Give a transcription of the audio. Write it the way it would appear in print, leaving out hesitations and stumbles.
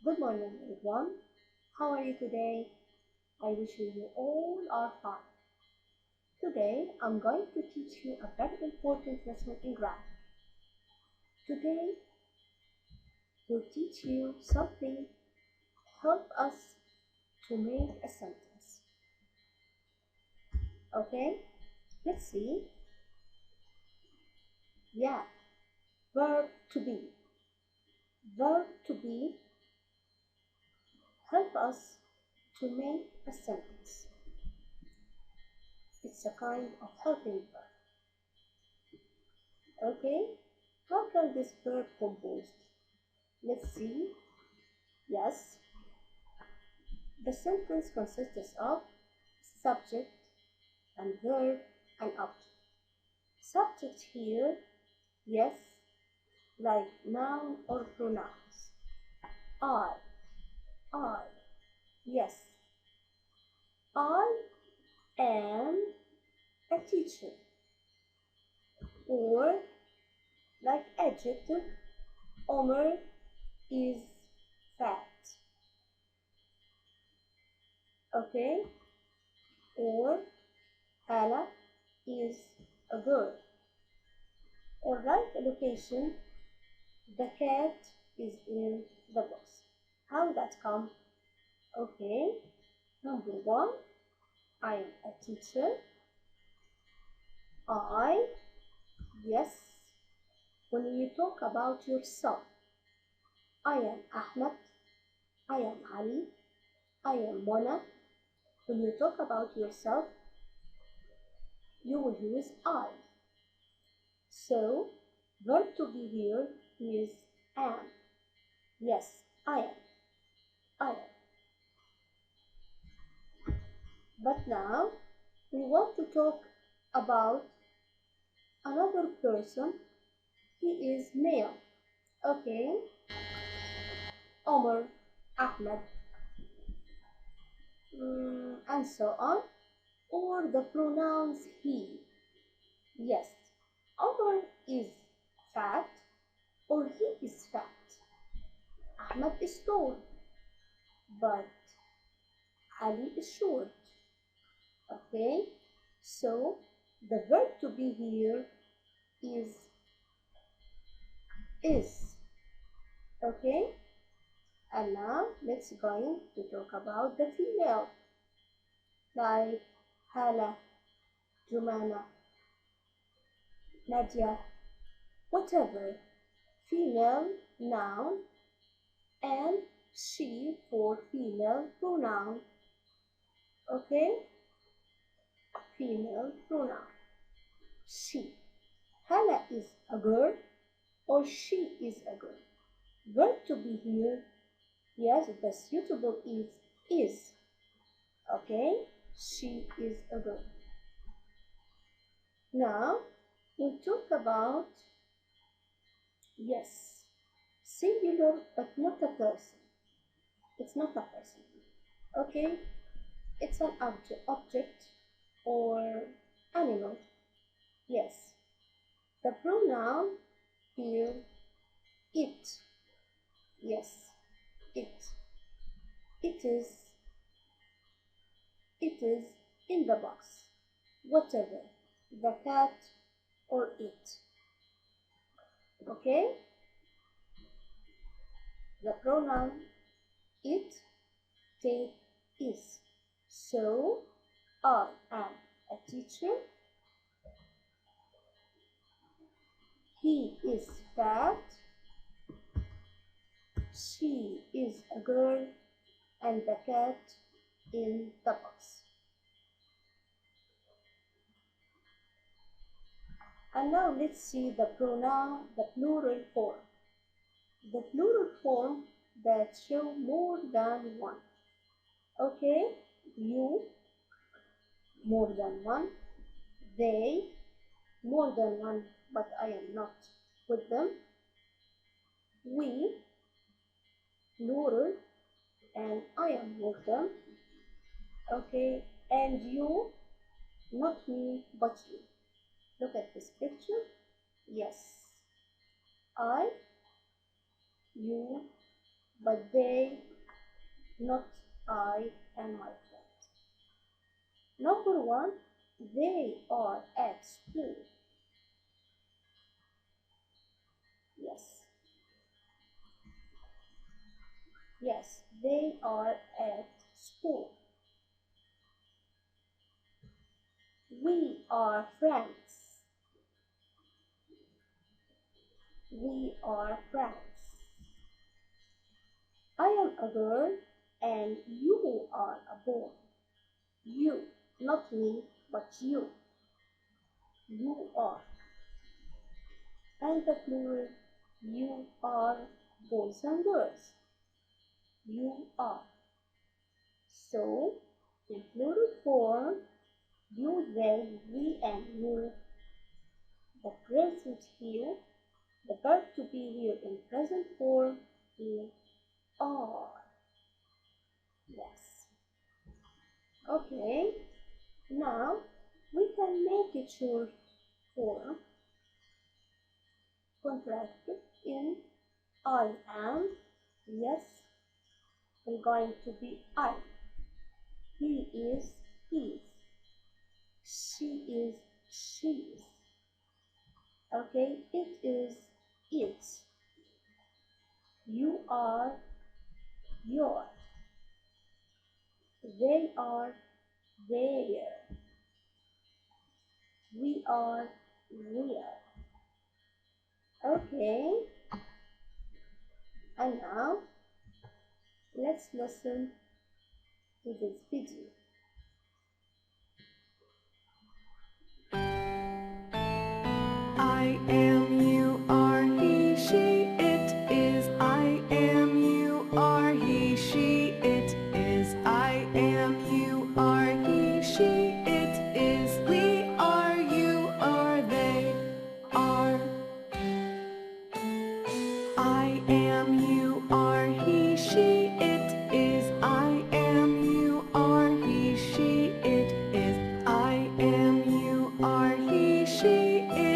Good morning, everyone. How are you today? I wish you all are fine. Today, I'm going to teach you a very important lesson in grammar. Today, we'll teach you something help us to make a sentence. Okay? Let's see. Yeah, verb to be. Verb to be help us to make a sentence. It's a kind of helping verb. Okay? How can this verb composed? Let's see. Yes, the sentence consists of subject and verb and object. Subject here, yes, like noun or pronouns. I, I, yes. I am a teacher. Or like adjective, Omar is fat. Okay? Or Hala is a girl. Or like a location, the cat is in the box. How that come? Okay, number one, I am a teacher. I, yes. When you talk about yourself, I am Ahmed, I am Ali, I am Mona. When you talk about yourself, you will use I. So, verb to be here is am. Yes, I am. I am. But now, we want to talk about another person. He is male. Okay, Omar, Ahmed, and so on. Or the pronouns he. Yes, Omar is fat or he is fat. Ahmed is tall, but Ali is short. Okay, so the verb to be here is. Okay, and now let's going to talk about the female, like Hala, Jumana, Nadia, whatever. Female noun and she for female pronoun. Okay, female pronoun. She. Hala is a girl or she is a girl. Verb to be here. Yes, the suitable is. Okay, she is a girl. Now we'll talk about, yes, singular but not a person. It's not a person. Okay, it's an object or animal. Yes, the pronoun here it. Yes, it. It is. It is in the box. Whatever, the cat or it. Okay, the pronoun it, take, is. So I am a teacher. He is fat. She is a girl. And the cat in the box. And now let's see the pronoun, the plural form. The plural form that show more than one. Okay, you, more than one. They, more than one, but I am not with them. We, plural, and I am with them. Okay, and you, not me, but you. Look at this picture. Yes, I, you, but they, not I and my friend. Number one, they are at school. Yes, yes, they are at school. We are friends. We are friends. I am a girl and you are a boy. You, not me, but you. You are. And the plural, you are boys and girls. You are. So, in plural form, you, they, we, and you. The present here, the verb to be here in present form is are. Yes. Okay. Now we can make it short form contracted in I am. Yes, I'm going to be I. He is his. She is she's. Okay, it is its. You are your. They are their. We are real. Okay, and now let's listen to this video. I am, you are, he, she, it is. I am, you are, he, she, it is. I am, you are, he, she, it is. We are, you are, they are. I am, you are, he, she, it is. I am, you are, he, she, it is. I am, you are, he, she, it is.